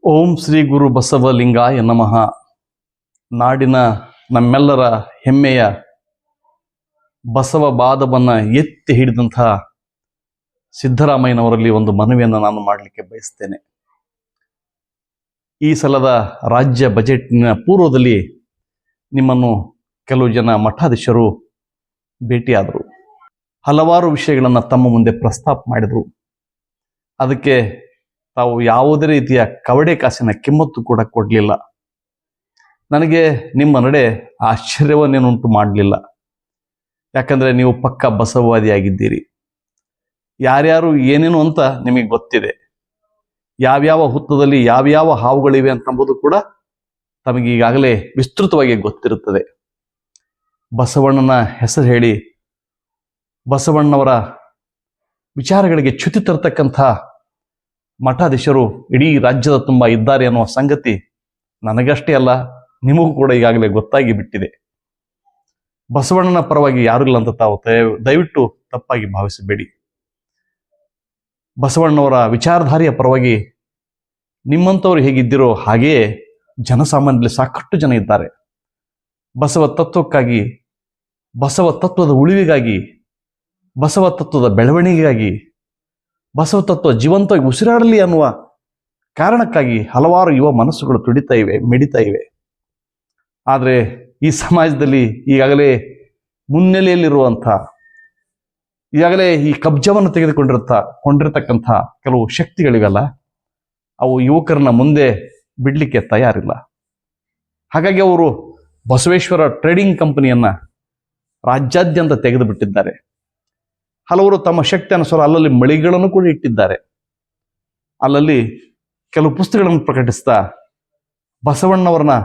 ಓಂ ಶ್ರೀ ಗುರು ಬಸವಲಿಂಗಾಯ ನಮಃ. ನಾಡಿನ ನಮ್ಮೆಲ್ಲರ ಹೆಮ್ಮೆಯ ಬಸವ ಬಾದವನ್ನು ಎತ್ತಿ ಹಿಡಿದಂತಹ ಸಿದ್ದರಾಮಯ್ಯನವರಲ್ಲಿ ಒಂದು ಮನವಿಯನ್ನು ನಾನು ಮಾಡಲಿಕ್ಕೆ ಬಯಸ್ತೇನೆ. ಈ ಸಲದ ರಾಜ್ಯ ಬಜೆಟ್ನ ಪೂರ್ವದಲ್ಲಿ ನಿಮ್ಮನ್ನು ಕೆಲವು ಜನ ಮಠಾಧೀಶರು ಭೇಟಿಯಾದರು. ಹಲವಾರು ವಿಷಯಗಳನ್ನು ತಮ್ಮ ಮುಂದೆ ಪ್ರಸ್ತಾಪ ಮಾಡಿದರು. ಅದಕ್ಕೆ ತಾವು ಯಾವುದೇ ರೀತಿಯ ಕವಡೆ ಕಾಸಿನ ಕಿಮ್ಮತ್ತು ಕೂಡ ಕೊಡಲಿಲ್ಲ. ನನಗೆ ನಿಮ್ಮ ನಡೆ ಆಶ್ಚರ್ಯವನ್ನೇನುಂಟು ಮಾಡಲಿಲ್ಲ. ಯಾಕಂದರೆ ನೀವು ಪಕ್ಕ ಬಸವವಾದಿಯಾಗಿದ್ದೀರಿ. ಯಾರ್ಯಾರು ಏನೇನು ಅಂತ ನಿಮಗೆ ಗೊತ್ತಿದೆ. ಯಾವ್ಯಾವ ಹುತ್ತದಲ್ಲಿ ಯಾವ್ಯಾವ ಹಾವುಗಳಿವೆ ಅಂತಂಬುದು ಕೂಡ ತಮಗೆ ಈಗಾಗಲೇ ವಿಸ್ತೃತವಾಗಿ ಗೊತ್ತಿರುತ್ತದೆ. ಬಸವಣ್ಣನ ಹೆಸರು ಹೇಳಿ ಬಸವಣ್ಣವರ ವಿಚಾರಗಳಿಗೆ ಚ್ಯುತಿ ತರತಕ್ಕಂಥ ಮಠಾಧೀಶರು ಇಡೀ ರಾಜ್ಯದ ತುಂಬ ಇದ್ದಾರೆ ಅನ್ನುವ ಸಂಗತಿ ನನಗಷ್ಟೇ ಅಲ್ಲ, ನಿಮಗೂ ಕೂಡ ಈಗಾಗಲೇ ಗೊತ್ತಾಗಿ ಬಿಟ್ಟಿದೆ. ಬಸವಣ್ಣನ ಪರವಾಗಿ ಯಾರು ಇಲ್ಲ ಅಂತ ತಾವು ದಯವಿಟ್ಟು ತಪ್ಪಾಗಿ ಭಾವಿಸಬೇಡಿ. ಬಸವಣ್ಣವರ ವಿಚಾರಧಾರೆಯ ಪರವಾಗಿ ನಿಮ್ಮಂಥವ್ರು ಹೇಗಿದ್ದೀರೋ ಹಾಗೆಯೇ ಜನಸಾಮಾನ್ಯರಲ್ಲಿ ಸಾಕಷ್ಟು ಜನ ಇದ್ದಾರೆ. ಬಸವ ತತ್ವಕ್ಕಾಗಿ, ಬಸವ ತತ್ವದ ಉಳಿವಿಗಾಗಿ, ಬಸವ ತತ್ವದ ಬೆಳವಣಿಗೆಗಾಗಿ, ಬಸವ ತತ್ವ ಜೀವಂತವಾಗಿ ಉಸಿರಾಡಲಿ ಅನ್ನುವ ಕಾರಣಕ್ಕಾಗಿ ಹಲವಾರು ಯುವ ಮನಸ್ಸುಗಳು ತುಡಿತಾ ಇವೆ, ಮಿಡಿತಾ ಇವೆ. ಆದರೆ ಈ ಸಮಾಜದಲ್ಲಿ ಈಗಾಗಲೇ ಮುನ್ನೆಲೆಯಲ್ಲಿರುವಂಥ, ಈಗಾಗಲೇ ಈ ಕಬ್ಜವನ್ನು ಕೊಂಡಿರತಕ್ಕಂಥ ಕೆಲವು ಶಕ್ತಿಗಳಿವೆಲ್ಲ, ಅವು ಯುವಕರನ್ನ ಮುಂದೆ ಬಿಡಲಿಕ್ಕೆ ತಯಾರಿಲ್ಲ. ಹಾಗಾಗಿ ಅವರು ಬಸವೇಶ್ವರ ಟ್ರೇಡಿಂಗ್ ಕಂಪನಿಯನ್ನು ರಾಜ್ಯಾದ್ಯಂತ ತೆಗೆದು ಬಿಟ್ಟಿದ್ದಾರೆ. ಹಲವರು ತಮ್ಮ ಶಕ್ತಿ ಅನುಸಾರ ಅಲ್ಲಲ್ಲಿ ಮಳಿಗೆಗಳನ್ನು ಕೂಡ ಇಟ್ಟಿದ್ದಾರೆ. ಅಲ್ಲಲ್ಲಿ ಕೆಲವು ಪುಸ್ತಕಗಳನ್ನು ಪ್ರಕಟಿಸ್ತಾ ಬಸವಣ್ಣವರನ್ನ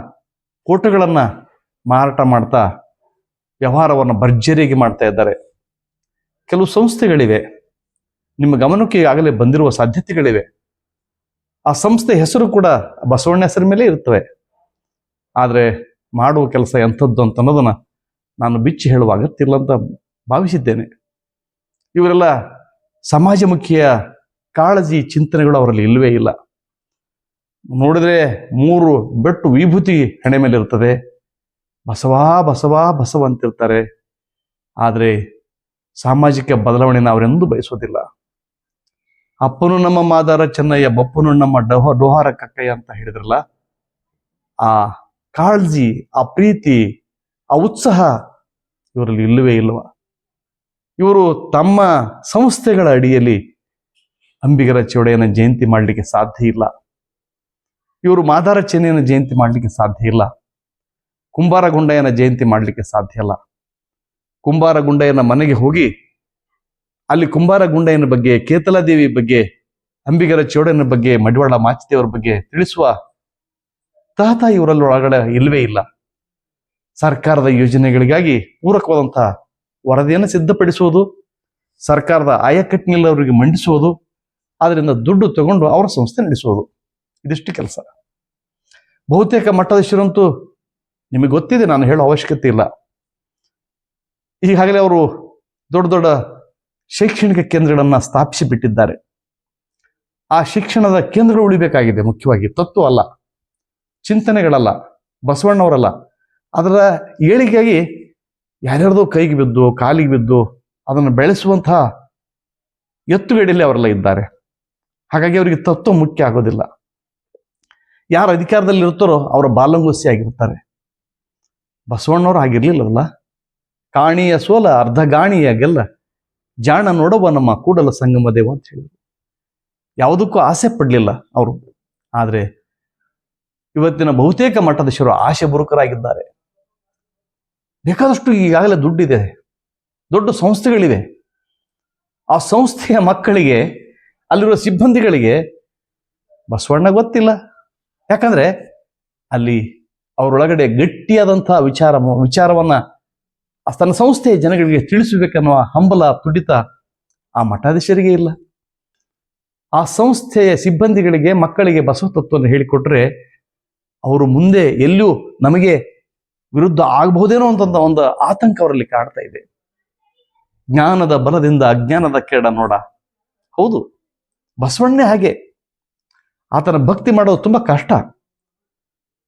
ಫೋಟೋಗಳನ್ನು ಮಾರಾಟ ಮಾಡ್ತಾ ವ್ಯವಹಾರವನ್ನು ಭರ್ಜರಿಯಾಗಿ ಮಾಡ್ತಾ ಇದ್ದಾರೆ. ಕೆಲವು ಸಂಸ್ಥೆಗಳಿವೆ, ನಿಮ್ಮ ಗಮನಕ್ಕೆ ಈಗಾಗಲೇ ಬಂದಿರುವ ಸಾಧ್ಯತೆಗಳಿವೆ. ಆ ಸಂಸ್ಥೆ ಹೆಸರು ಕೂಡ ಬಸವಣ್ಣ ಹೆಸರ ಮೇಲೆ ಇರ್ತವೆ. ಆದರೆ ಮಾಡುವ ಕೆಲಸ ಎಂಥದ್ದು ಅಂತ ಅನ್ನೋದನ್ನ ನಾನು ಬಿಚ್ಚಿ ಹೇಳುವ ಅಗತ್ಯ ಇಲ್ಲ ಅಂತ ಭಾವಿಸಿದ್ದೇನೆ. ಇವರೆಲ್ಲ ಸಮಾಜಮುಖಿಯ ಕಾಳಜಿ ಚಿಂತನೆಗಳು ಅವರಲ್ಲಿ ಇಲ್ಲವೇ ಇಲ್ಲ. ನೋಡಿದ್ರೆ 3 ಬೆಟ್ಟು ವಿಭೂತಿ ಹಣೆ ಮೇಲೆ ಇರ್ತದೆ. ಬಸವಾ ಬಸವಾ ಬಸವ ಅಂತಿರ್ತಾರೆ. ಆದರೆ ಸಾಮಾಜಿಕ ಬದಲಾವಣೆಯನ್ನು ಅವರೆಂದೂ ಬಯಸೋದಿಲ್ಲ. ಅಪ್ಪನು ನಮ್ಮ ಮಾದಾರ ಚೆನ್ನಯ್ಯ, ಬಪ್ಪನು ನಮ್ಮ ಡೋಹಾರ ಕಕ್ಕಯ್ಯ ಅಂತ ಹೇಳಿದ್ರಲ್ಲ, ಆ ಕಾಳಜಿ, ಆ ಪ್ರೀತಿ, ಆ ಉತ್ಸಾಹ ಇವರಲ್ಲಿ ಇಲ್ಲವೇ ಇಲ್ಲವ. ಇವರು ತಮ್ಮ ಸಂಸ್ಥೆಗಳ ಅಡಿಯಲ್ಲಿ ಅಂಬಿಗರ ಚೌಡೆಯನ ಜಯಂತಿ ಮಾಡಲಿಕ್ಕೆ ಸಾಧ್ಯ ಇಲ್ಲ. ಇವರು ಮಾದಾರ ಚೆನ್ನಯ್ಯನ ಜಯಂತಿ ಮಾಡಲಿಕ್ಕೆ ಸಾಧ್ಯ ಇಲ್ಲ. ಕುಂಬಾರ ಗುಂಡಯ್ಯನ ಜಯಂತಿ ಮಾಡಲಿಕ್ಕೆ ಸಾಧ್ಯ ಇಲ್ಲ. ಕುಂಬಾರ ಗುಂಡಯ್ಯನ ಮನೆಗೆ ಹೋಗಿ ಅಲ್ಲಿ ಕುಂಬಾರ ಗುಂಡಯ್ಯನ ಬಗ್ಗೆ, ಕೇತಲಾದೇವಿ ಬಗ್ಗೆ, ಅಂಬಿಗರ ಚೌಡಯ್ಯನ ಬಗ್ಗೆ, ಮಡಿವಾಳ ಮಾಚಿದೇವರ ಬಗ್ಗೆ ತಿಳಿಸುವ ತಾತ ಇವರಲ್ಲಿ ಒಳಗಡೆ ಇಲ್ಲವೇ ಇಲ್ಲ. ಸರ್ಕಾರದ ಯೋಜನೆಗಳಿಗಾಗಿ ಪೂರಕವಾದಂತಹ ವರದಿಯನ್ನು ಸಿದ್ಧಪಡಿಸುವುದು, ಸರ್ಕಾರದ ಆಯಕಟ್ಟಿನಲ್ಲಿ ಅವರಿಗೆ ಮಂಡಿಸುವುದು, ಅದರಿಂದ ದುಡ್ಡು ತಗೊಂಡು ಅವರ ಸಂಸ್ಥೆ ನಡೆಸುವುದು, ಇದಿಷ್ಟು ಕೆಲಸ. ಬಹುತೇಕ ಮಠಾಧೀಶರಂತೂ ನಿಮಗೆ ಗೊತ್ತಿದೆ, ನಾನು ಹೇಳೋ ಅವಶ್ಯಕತೆ ಇಲ್ಲ. ಈಗಾಗಲೇ ಅವರು ದೊಡ್ಡ ದೊಡ್ಡ ಶೈಕ್ಷಣಿಕ ಕೇಂದ್ರಗಳನ್ನು ಸ್ಥಾಪಿಸಿ ಬಿಟ್ಟಿದ್ದಾರೆ. ಆ ಶಿಕ್ಷಣದ ಕೇಂದ್ರಗಳು ಉಳಿಬೇಕಾಗಿದೆ. ಮುಖ್ಯವಾಗಿ ತತ್ವ ಅಲ್ಲ, ಚಿಂತನೆಗಳಲ್ಲ, ಬಸವಣ್ಣವರಲ್ಲ, ಅದರ ಏಳಿಗೆಯಾಗಿ ಯಾರ್ಯಾರ್ದೋ ಕೈಗೆ ಬಿದ್ದು, ಕಾಲಿಗೆ ಬಿದ್ದು ಅದನ್ನು ಬೆಳೆಸುವಂತಹ ಎತ್ತುಗಡೆಯಲ್ಲಿ ಅವರೆಲ್ಲ ಇದ್ದಾರೆ. ಹಾಗಾಗಿ ಅವರಿಗೆ ತತ್ವ ಮುಖ್ಯ ಆಗೋದಿಲ್ಲ. ಯಾರು ಅಧಿಕಾರದಲ್ಲಿ ಇರ್ತಾರೋ ಅವರ ಬಾಲಂಗೋಸಿ ಆಗಿರ್ತಾರೆ. ಬಸವಣ್ಣವರು ಆಗಿರ್ಲಿಲ್ಲವಲ್ಲ. ಕಾಣಿಯ ಸೋಲ ಅರ್ಧ ಗಾಣಿಯ ಗೆಲ್ಲ, ಜಾಣ ನೋಡವ ನಮ್ಮ ಕೂಡಲ ಸಂಗಮ ದೇವ ಅಂತ ಹೇಳಿದ್ರು. ಯಾವುದಕ್ಕೂ ಆಸೆ ಪಡಲಿಲ್ಲ ಅವರು. ಆದರೆ ಇವತ್ತಿನ ಬಹುತೇಕ ಮಠಾಧೀಶರು ಆಶೆ ಬುರುಕರಾಗಿದ್ದಾರೆ. ಬೇಕಾದಷ್ಟು ಈಗಾಗಲೇ ದುಡ್ಡಿದೆ, ದೊಡ್ಡ ಸಂಸ್ಥೆಗಳಿವೆ. ಆ ಸಂಸ್ಥೆಯ ಮಕ್ಕಳಿಗೆ, ಅಲ್ಲಿರುವ ಸಿಬ್ಬಂದಿಗಳಿಗೆ ಬಸವಣ್ಣ ಗೊತ್ತಿಲ್ಲ. ಯಾಕಂದ್ರೆ ಅಲ್ಲಿ ಅವರೊಳಗಡೆ ಗಟ್ಟಿಯಾದಂತಹ ವಿಚಾರವನ್ನ ತನ್ನ ಸಂಸ್ಥೆಯ ಜನಗಳಿಗೆ ತಿಳಿಸಬೇಕನ್ನುವ ಹಂಬಲ, ತುಡಿತ ಆ ಮಠಾಧೀಶರಿಗೆ ಇಲ್ಲ. ಆ ಸಂಸ್ಥೆಯ ಸಿಬ್ಬಂದಿಗಳಿಗೆ, ಮಕ್ಕಳಿಗೆ ಬಸವ ತತ್ವವನ್ನು ಹೇಳಿಕೊಟ್ರೆ ಅವರು ಮುಂದೆ ಎಲ್ಲೂ ನಮಗೆ ವಿರುದ್ಧ ಆಗಬಹುದೇನೋ ಅಂತ ಒಂದು ಆತಂಕ ಅವರಲ್ಲಿ ಕಾಡ್ತಾ ಇದೆ. ಜ್ಞಾನದ ಬಲದಿಂದ ಅಜ್ಞಾನದ ಕೇಡ ನೋಡ. ಹೌದು, ಬಸವಣ್ಣೆ ಹಾಗೆ. ಆತನ ಭಕ್ತಿ ಮಾಡೋದು ತುಂಬ ಕಷ್ಟ.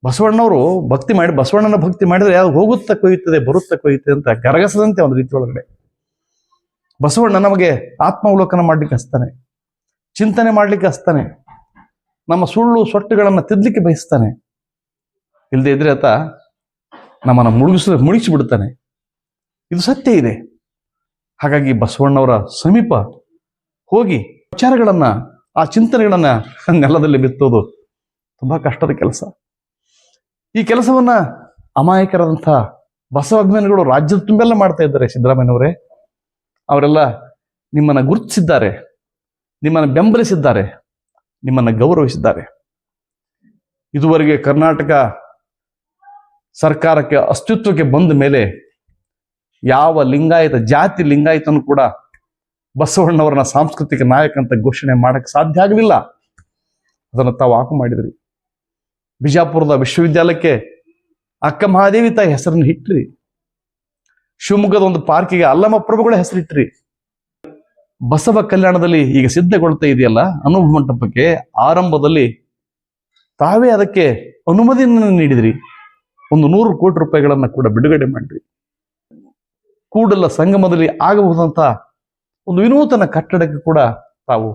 ಬಸವಣ್ಣವರು ಭಕ್ತಿ ಮಾಡಿ, ಬಸವಣ್ಣನ ಭಕ್ತಿ ಮಾಡಿದ್ರೆ ಯಾವ್ದು ಹೋಗುತ್ತಾ ಕೊಯ್ಯುತ್ತದೆ, ಬರುತ್ತಾ ಕೊಯ್ಯುತ್ತದೆ ಅಂತ ಗರಗಸದಂತೆ ಒಂದು ರೀತಿ ಒಳಗಡೆ ಬಸವಣ್ಣ ನಮಗೆ ಆತ್ಮಾವಲೋಕನ ಮಾಡ್ಲಿಕ್ಕೆ ಹಸ್ತಾನೆ, ಚಿಂತನೆ ಮಾಡ್ಲಿಕ್ಕೆ ಹಸ್ತಾನೆ, ನಮ್ಮ ಸುಳ್ಳು ಸೊಟ್ಟುಗಳನ್ನು ತಿದ್ದಲಿಕ್ಕೆ ಬಯಸ್ತಾನೆ. ಇಲ್ಲದೆ ಇದ್ರೆ ಆತ ನಮ್ಮನ್ನು ಮುಳುಗಿಸಿಬಿಡ್ತಾನೆ. ಇದು ಸತ್ಯ ಇದೆ. ಹಾಗಾಗಿ ಬಸವಣ್ಣವರ ಸಮೀಪ ಹೋಗಿ ವಿಚಾರಗಳನ್ನ, ಆ ಚಿಂತನೆಗಳನ್ನ ನೆಲದಲ್ಲಿ ಬಿತ್ತೋದು ತುಂಬಾ ಕಷ್ಟದ ಕೆಲಸ. ಈ ಕೆಲಸವನ್ನ ಅಮಾಯಕರಾದಂಥ ಬಸವಾಭಿಮಾನಿಗಳು ರಾಜ್ಯದ ತುಂಬೆಲ್ಲ ಮಾಡ್ತಾ ಇದ್ದಾರೆ. ಸಿದ್ದರಾಮಯ್ಯನವರೇ, ಅವರೆಲ್ಲ ನಿಮ್ಮನ್ನು ಗುರುತಿಸಿದ್ದಾರೆ, ನಿಮ್ಮನ್ನು ಬೆಂಬಲಿಸಿದ್ದಾರೆ, ನಿಮ್ಮನ್ನು ಗೌರವಿಸಿದ್ದಾರೆ. ಇದುವರೆಗೆ ಕರ್ನಾಟಕ ಸರ್ಕಾರಕ್ಕೆ ಅಸ್ತಿತ್ವಕ್ಕೆ ಬಂದ ಮೇಲೆ ಯಾವ ಲಿಂಗಾಯತ ಜಾತಿ ಲಿಂಗಾಯತನು ಕೂಡ ಬಸವಣ್ಣವರನ್ನ ಸಾಂಸ್ಕೃತಿಕ ನಾಯಕ ಅಂತ ಘೋಷಣೆ ಮಾಡಕ್ಕೆ ಸಾಧ್ಯ ಆಗಲಿಲ್ಲ. ಅದನ್ನು ತಾವು ಆಕು ಮಾಡಿದ್ರಿ. ಬಿಜಾಪುರದ ವಿಶ್ವವಿದ್ಯಾಲಯಕ್ಕೆ ಅಕ್ಕ ಮಹಾದೇವಿ ತಾಯಿ ಹೆಸರನ್ನು ಇಟ್ರಿ. ಶಿವಮೊಗ್ಗದ ಒಂದು ಪಾರ್ಕಿಗೆ ಅಲ್ಲಮ ಪ್ರಭುಗಳ ಹೆಸರಿಟ್ರಿ. ಬಸವ ಕಲ್ಯಾಣದಲ್ಲಿ ಈಗ ಸಿದ್ಧಗೊಳ್ತಾ ಇದೆಯಲ್ಲ ಅನುಭವ ಮಂಟಪಕ್ಕೆ, ಆರಂಭದಲ್ಲಿ ತಾವೇ ಅದಕ್ಕೆ ಅನುಮತಿಯನ್ನು ನೀಡಿದ್ರಿ. ಒಂದು 100 ಕೋಟಿ ರೂಪಾಯಿಗಳನ್ನ ಕೂಡ ಬಿಡುಗಡೆ ಮಾಡಿದ್ರಿ. ಕೂಡಲ ಸಂಗಮದಲ್ಲಿ ಆಗಬಹುದಂತ ಒಂದು ವಿನೂತನ ಕಟ್ಟಡಕ್ಕೆ ಕೂಡ ತಾವು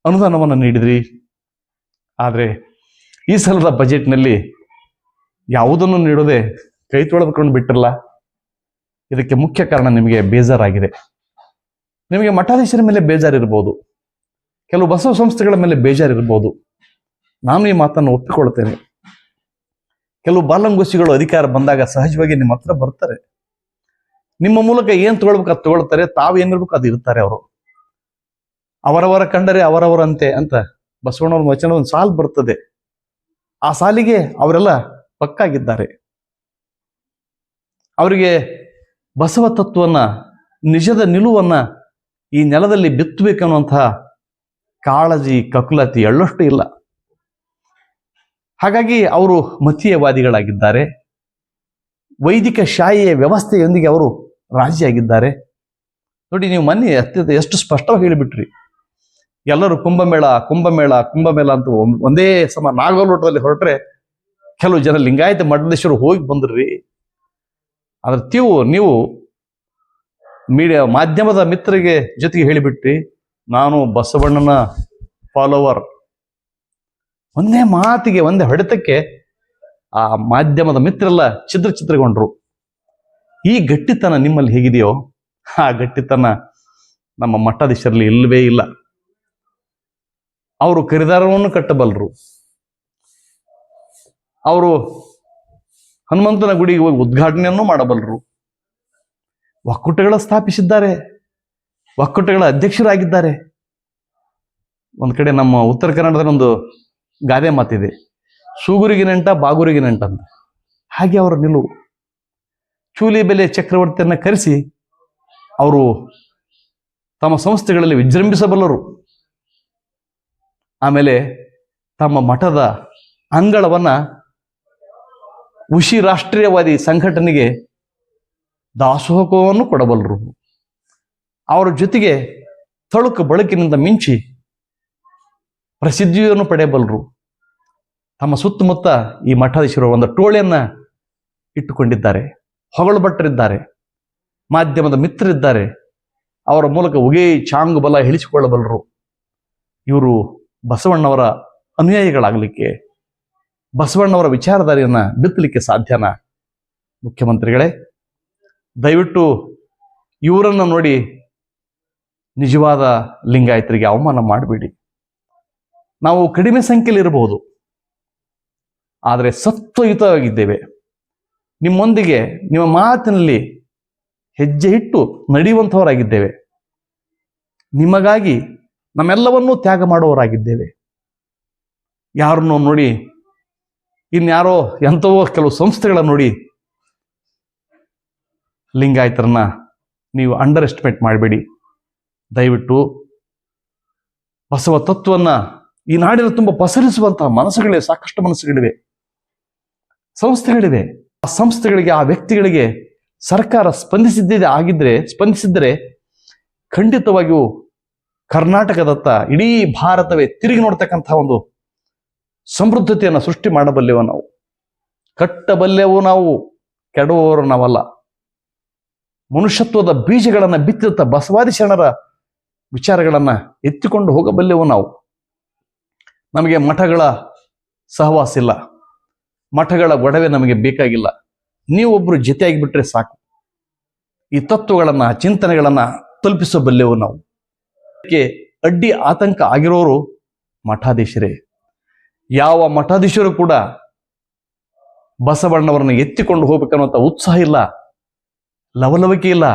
ಅನುದಾನವನ್ನು ನೀಡಿದ್ರಿ. ಆದರೆ ಈ ಸಲದ ಬಜೆಟ್ನಲ್ಲಿ ಯಾವುದನ್ನು ನೀಡೋದೆ ಕೈ ತೊಳೆದುಕೊಂಡು ಬಿಟ್ಟಿರಲ್ಲ. ಇದಕ್ಕೆ ಮುಖ್ಯ ಕಾರಣ ನಿಮಗೆ ಬೇಜಾರಾಗಿದೆ. ನಿಮಗೆ ಮಠಾಧೀಶರ ಮೇಲೆ ಬೇಜಾರಿರ್ಬೋದು, ಕೆಲವು ಬಸವ ಸಂಸ್ಥೆಗಳ ಮೇಲೆ ಬೇಜಾರಿರ್ಬೋದು. ನಾನು ಈ ಮಾತನ್ನು ಒಪ್ಪಿಕೊಳ್ತೇನೆ. ಕೆಲವು ಬಾಲಂಗೋಸಿಗಳು ಅಧಿಕಾರ ಬಂದಾಗ ಸಹಜವಾಗಿ ನಿಮ್ಮ ಹತ್ರ ಬರ್ತಾರೆ. ನಿಮ್ಮ ಮೂಲಕ ಏನ್ ತಗೊಳ್ಬೇಕು ಅದು ತಗೊಳ್ತಾರೆ, ತಾವು ಏನಿರ್ಬೇಕು ಅದು ಇರ್ತಾರೆ. ಅವರು ಅವರವರ ಕಂಡರೆ ಅವರವರಂತೆ ಅಂತ ಬಸವಣ್ಣವ್ರ ವಚನ ಒಂದು ಸಾಲು ಬರ್ತದೆ. ಆ ಸಾಲಿಗೆ ಅವರೆಲ್ಲ ಪಕ್ಕಾಗಿದ್ದಾರೆ. ಅವರಿಗೆ ಬಸವ ತತ್ವವನ್ನ, ನಿಜದ ನಿಲುವನ್ನ ಈ ನೆಲದಲ್ಲಿ ಬಿತ್ತಬೇಕನ್ನುವಂತಹ ಕಾಳಜಿ, ಕಕುಲತಿ ಎಳ್ಳಷ್ಟು ಇಲ್ಲ. ಹಾಗಾಗಿ ಅವರು ಮತೀಯವಾದಿಗಳಾಗಿದ್ದಾರೆ. ವೈದಿಕ ಶಾಹಿಯ ವ್ಯವಸ್ಥೆಯೊಂದಿಗೆ ಅವರು ರಾಜಿಯಾಗಿದ್ದಾರೆ. ನೋಡಿ, ನೀವು ಮೊನ್ನೆ ಎಷ್ಟು ಸ್ಪಷ್ಟವಾಗಿ ಹೇಳಿಬಿಟ್ರಿ. ಎಲ್ಲರೂ ಕುಂಭಮೇಳ ಕುಂಭಮೇಳ ಕುಂಭಮೇಳ ಅಂತ ಒಂದೇ ಸಮ ನಾಗಲೋಟದಲ್ಲಿ ಹೊರಟ್ರೆ ಕೆಲವು ಜನ ಲಿಂಗಾಯತ ಮಠದೇಶ್ವರು ಹೋಗಿ ಬಂದ್ರಿ. ಅದ್ರ ನೀವು ಮೀಡಿಯಾ ಮಾಧ್ಯಮದ ಮಿತ್ರರಿಗೆ ಜೊತೆಗೆ ಹೇಳಿಬಿಟ್ರಿ, ನಾನು ಬಸವಣ್ಣನ ಫಾಲೋವರ್. ಒಂದೇ ಮಾತಿಗೆ, ಒಂದೇ ಹೊಡೆತಕ್ಕೆ ಆ ಮಾಧ್ಯಮದ ಮಿತ್ರರೆಲ್ಲ ಚಿತ್ರಗೊಂಡ್ರು. ಈ ಗಟ್ಟಿತನ ನಿಮ್ಮಲ್ಲಿ ಹೇಗಿದೆಯೋ ಆ ಗಟ್ಟಿತನ ನಮ್ಮ ಮಠಾಧೀಶರಲ್ಲಿ ಇಲ್ಲವೇ ಇಲ್ಲ. ಅವರು ಕರಿದಾರವನ್ನು ಕಟ್ಟಬಲ್ಲರು. ಅವರು ಹನುಮಂತನ ಗುಡಿಗೆ ಹೋಗಿ ಉದ್ಘಾಟನೆಯನ್ನು ಮಾಡಬಲ್ಲರು. ಒಕ್ಕೂಟಗಳ ಸ್ಥಾಪಿಸಿದ್ದಾರೆ, ಒಕ್ಕೂಟಗಳ ಅಧ್ಯಕ್ಷರಾಗಿದ್ದಾರೆ. ಒಂದ್ ಕಡೆ ನಮ್ಮ ಉತ್ತರ ಕನ್ನಡದಲ್ಲಿ ಒಂದು ಗಾದೆ ಮಾತಿದೆ, ಸೂಗುರಿಗೆ ನೆಂಟ ಬಾಗುರಿಗೆ ನೆಂಟ ಅಂತ. ಹಾಗೆ ಅವರ ನಿಲುವು. ಚೂಲಿ ಬೆಲೆ ಚಕ್ರವರ್ತಿಯನ್ನ ಕರೆಸಿ ಅವರು ತಮ್ಮ ಸಂಸ್ಥೆಗಳಲ್ಲಿ ವಿಜೃಂಭಿಸಬಲ್ಲರು. ಆಮೇಲೆ ತಮ್ಮ ಮಠದ ಅಂಗಳವನ್ನ ಉಶಿ ರಾಷ್ಟ್ರೀಯವಾದಿ ಸಂಘಟನೆಗೆ ದಾಸೋಹವನ್ನು ಕೊಡಬಲ್ಲರು. ಅವರ ಜೊತೆಗೆ ತಳುಕು ಬಳಕಿನಿಂದ ಮಿಂಚಿ ಪ್ರಸಿದ್ಧಿಯನ್ನು ಪಡೆಯಬಲ್ಲರು. ತಮ್ಮ ಸುತ್ತಮುತ್ತ ಈ ಮಠಾಧೀಶರು ಒಂದು ಟೋಳಿಯನ್ನ ಇಟ್ಟುಕೊಂಡಿದ್ದಾರೆ. ಹೊಗಳು ಭಟ್ಟರಿದ್ದಾರೆ, ಮಾಧ್ಯಮದ ಮಿತ್ರರಿದ್ದಾರೆ. ಅವರ ಮೂಲಕ ಉಗೇ ಚಾಂಗು ಬಲ ಹೇಳಿಸಿಕೊಳ್ಳಬಲ್ಲರು. ಇವರು ಬಸವಣ್ಣವರ ಅನುಯಾಯಿಗಳಾಗಲಿಕ್ಕೆ, ಬಸವಣ್ಣವರ ವಿಚಾರಧಾರೆಯನ್ನ ಬಿತ್ತಲಿಕ್ಕೆ ಸಾಧ್ಯನಾ? ಮುಖ್ಯಮಂತ್ರಿಗಳೇ, ದಯವಿಟ್ಟು ಇವರನ್ನ ನೋಡಿ ನಿಜವಾದ ಲಿಂಗಾಯತರಿಗೆ ಅವಮಾನ ಮಾಡಬೇಡಿ. ನಾವು ಕಡಿಮೆ ಸಂಖ್ಯೆಯಲ್ಲಿ ಇರಬಹುದು, ಆದರೆ ಸತ್ವಯುತವಾಗಿದ್ದೇವೆ. ನಿಮ್ಮೊಂದಿಗೆ ನಿಮ್ಮ ಮಾತಿನಲ್ಲಿ ಹೆಜ್ಜೆ ಇಟ್ಟು ನಡೆಯುವಂಥವರಾಗಿದ್ದೇವೆ. ನಿಮಗಾಗಿ ನಮ್ಮೆಲ್ಲವನ್ನೂ ತ್ಯಾಗ ಮಾಡುವವರಾಗಿದ್ದೇವೆ. ಯಾರನ್ನೋ ನೋಡಿ, ಇನ್ಯಾರೋ ಎಂಥವೋ ಕೆಲವು ಸಂಸ್ಥೆಗಳ ನೋಡಿ ಲಿಂಗಾಯತರನ್ನ ನೀವು ಅಂಡರ್ ಎಸ್ಟಿಮೇಟ್ ಮಾಡಬೇಡಿ. ದಯವಿಟ್ಟು ಬಸವ ತತ್ವವನ್ನ ಈ ನಾಡಿನ ತುಂಬ ಪಸರಿಸುವಂತಹ ಮನಸ್ಸುಗಳಿವೆ, ಸಾಕಷ್ಟು ಮನಸ್ಸುಗಳಿವೆ, ಸಂಸ್ಥೆಗಳಿವೆ. ಆ ಸಂಸ್ಥೆಗಳಿಗೆ, ಆ ವ್ಯಕ್ತಿಗಳಿಗೆ ಸರ್ಕಾರ ಸ್ಪಂದಿಸಿದ್ದರೆ ಖಂಡಿತವಾಗಿಯೂ ಕರ್ನಾಟಕದತ್ತ ಇಡೀ ಭಾರತವೇ ತಿರುಗಿ ನೋಡ್ತಕ್ಕಂಥ ಒಂದು ಸಮೃದ್ಧತೆಯನ್ನು ಸೃಷ್ಟಿ ಮಾಡಬಲ್ಲೆವು ನಾವು. ಕಟ್ಟಬಲ್ಲೆವು ನಾವು, ಕೆಡುವವರು ನಾವಲ್ಲ. ಮನುಷ್ಯತ್ವದ ಬೀಜಗಳನ್ನು ಬಿತ್ತಿದ ಬಸವಾದಿ ಶರಣರ ವಿಚಾರಗಳನ್ನು ಎತ್ತಿಕೊಂಡು ಹೋಗಬಲ್ಲೆವು ನಾವು. ನಮಗೆ ಮಠಗಳ ಸಹವಾಸ ಇಲ್ಲ, ಮಠಗಳ ಗೊಡವೆ ನಮಗೆ ಬೇಕಾಗಿಲ್ಲ. ನೀವೊಬ್ಬರು ಜೊತೆಯಾಗಿಬಿಟ್ರೆ ಸಾಕು. ಈ ತತ್ವಗಳನ್ನು, ಚಿಂತನೆಗಳನ್ನು ತಲುಪಿಸಬಲ್ಲೆವು ನಾವು. ಅದಕ್ಕೆ ಅಡ್ಡಿ ಆತಂಕ ಆಗಿರೋರು ಮಠಾಧೀಶರೇ. ಯಾವ ಮಠಾಧೀಶರು ಕೂಡ ಬಸವಣ್ಣವರನ್ನು ಎತ್ತಿಕೊಂಡು ಹೋಗ್ಬೇಕನ್ನುವಂಥ ಉತ್ಸಾಹ ಇಲ್ಲ, ಲವಲವಿಕೆ ಇಲ್ಲ.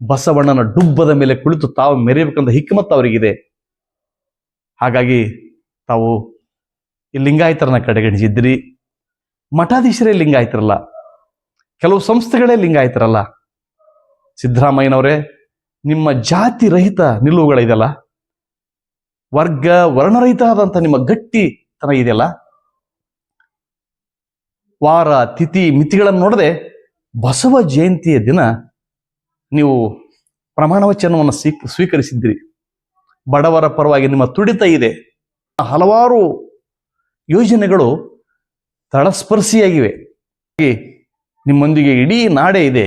ಬಸವಣ್ಣನ ಡುಬ್ಬದ ಮೇಲೆ ಕುಳಿತು ತಾವು ಮೆರೆಯಬೇಕಂತ ಹಿಕ್ಮತ್ ಅವರಿಗಿದೆ. ಹಾಗಾಗಿ ತಾವು ಈ ಲಿಂಗಾಯತರನ್ನ ಕಡೆಗಣಿಸಿದ್ರಿ. ಮಠಾಧೀಶರೇ ಲಿಂಗಾಯತರಲ್ಲ, ಕೆಲವು ಸಂಸ್ಥೆಗಳೇ ಲಿಂಗಾಯತರಲ್ಲ. ಸಿದ್ದರಾಮಯ್ಯನವರೇ, ನಿಮ್ಮ ಜಾತಿ ರಹಿತ ನಿಲುವುಗಳಿದೆಯಲ್ಲ, ವರ್ಗ ವರ್ಣರಹಿತ ಆದಂಥ ನಿಮ್ಮ ಗಟ್ಟಿತನ ಇದೆಯಲ್ಲ, ವಾರ ತಿಥಿ ಮಿತಿಗಳನ್ನು ನೋಡದೆ ಬಸವ ಜಯಂತಿಯ ದಿನ ನೀವು ಪ್ರಮಾಣ ವಚನವನ್ನು ಸ್ವೀಕರಿಸಿದ್ದೀರಿ. ಬಡವರ ಪರವಾಗಿ ನಿಮ್ಮ ತುಡಿತ ಇದೆ. ಹಲವಾರು ಯೋಜನೆಗಳು ತಳಸ್ಪರ್ಶಿಯಾಗಿವೆ. ನಿಮ್ಮೊಂದಿಗೆ ಇಡೀ ನಾಡೇ ಇದೆ.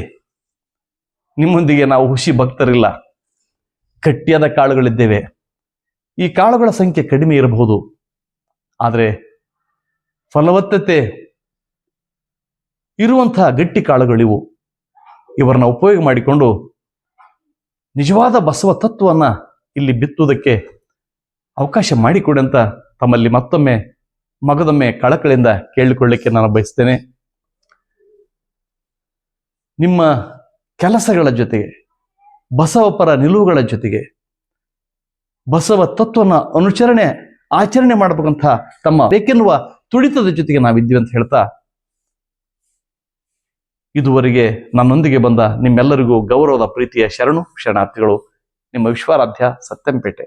ನಿಮ್ಮೊಂದಿಗೆ ನಾವು ಹುಸಿ ಭಕ್ತರಿಲ್ಲ, ಗಟ್ಟಿಯಾದ ಕಾಳುಗಳಿದ್ದೇವೆ. ಈ ಕಾಳುಗಳ ಸಂಖ್ಯೆ ಕಡಿಮೆ ಇರಬಹುದು, ಆದರೆ ಫಲವತ್ತತೆ ಇರುವಂತಹ ಗಟ್ಟಿ ಕಾಳುಗಳಿವು. ಇವರನ್ನ ಉಪಯೋಗ ಮಾಡಿಕೊಂಡು ನಿಜವಾದ ಬಸವ ತತ್ವವನ್ನ ಇಲ್ಲಿ ಬಿತ್ತುವುದಕ್ಕೆ ಅವಕಾಶ ಮಾಡಿಕೊಡಿ ಅಂತ ತಮ್ಮಲ್ಲಿ ಮತ್ತೊಮ್ಮೆ ಮಗದೊಮ್ಮೆ ಕಳಕಳಿಯಿಂದ ಕೇಳಿಕೊಳ್ಳಿಕ್ಕೆ ನಾನು ಬಯಸ್ತೇನೆ. ನಿಮ್ಮ ಕೆಲಸಗಳ ಜೊತೆಗೆ, ಬಸವ ಪರ ನಿಲುವುಗಳ ಜೊತೆಗೆ, ಬಸವ ತತ್ವನ ಆಚರಣೆ ಮಾಡಬೇಕಂತ ತಮ್ಮ ಬೇಕೆನ್ನುವ ತುಡಿತದ ಜೊತೆಗೆ ನಾವಿದ್ದೀವಿ ಅಂತ ಹೇಳ್ತಾ, ಇದುವರೆಗೆ ನನ್ನೊಂದಿಗೆ ಬಂದ ನಿಮ್ಮೆಲ್ಲರಿಗೂ ಗೌರವದ ಪ್ರೀತಿಯ ಶರಣಾರ್ಥಿಗಳು. ನಿಮ್ಮ ವಿಶ್ವಾರಾಧ್ಯ ಸತ್ಯಂಪೇಟೆ.